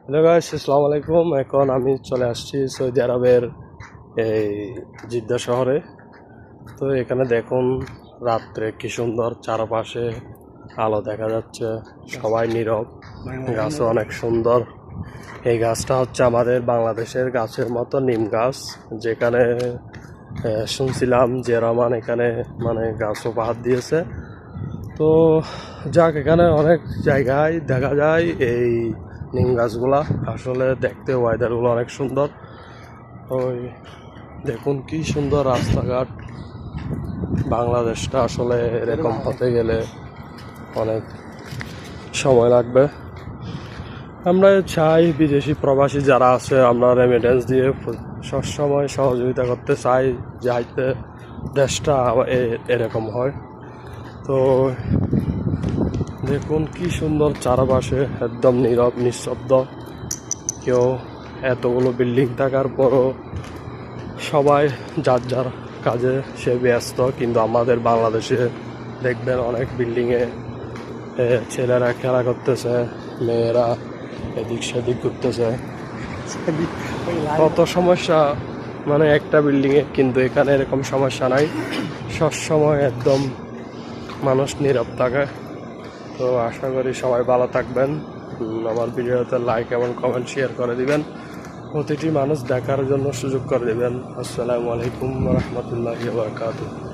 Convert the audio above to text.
Hello guys, আসসালামু আলাইকুম। এখন আমি চলে আসছি সৌদি আরবের এই জিদ্দা শহরে। তো এখানে দেখুন রাত্রে কি সুন্দর চারপাশে আলো দেখা যাচ্ছে, সবাই নীরব, গাছও অনেক সুন্দর। এই গাছটা হচ্ছে আমাদের বাংলাদেশের গাছের মতো নিম গাছ, যেখানে শুনছিলাম যে রহমান এখানে গাছ উপহার দিয়েছে। তো যাক, এখানে অনেক জায়গায় দেখা যায় এই নিম গাছগুলা, আসলে দেখতে ওয়েদারগুলো অনেক সুন্দর। ওই দেখুন কি সুন্দর রাস্তাঘাট। বাংলাদেশটা আসলে এরকম হতে গেলে অনেক সময় লাগবে। আমরা চাই বিদেশি প্রবাসী যারা আছে, আমরা রেমিটেন্স দিয়ে সবসময় সহযোগিতা করতে চাই যাইতে দেশটা এরকম হয়। তো দেখুন কি সুন্দর চারপাশে একদম নীরব নিঃশব্দ। কেউ, এতগুলো বিল্ডিং থাকার পরও সবাই যার যার কাজে সে ব্যস্ত। কিন্তু আমাদের বাংলাদেশে দেখবেন অনেক বিল্ডিংয়ে ছেলেরা খেলা করতেছে, মেয়েরা এদিক সেদিক ঘুরতেছে, কত সমস্যা একটা বিল্ডিংয়ে। কিন্তু এখানে এরকম সমস্যা নাই, সবসময় একদম মানুষ নীরব থাকে। তো আশা করি সবাই ভালো থাকবেন। আমার ভিডিওতে লাইক এবং কমেন্ট শেয়ার করে দিবেন, প্রতিটি মানুষ দেখার জন্য সুযোগ করে দিবেন। আসসালামু আলাইকুম ওয়া রাহমাতুল্লাহি ওয়া বারাকাতুহু।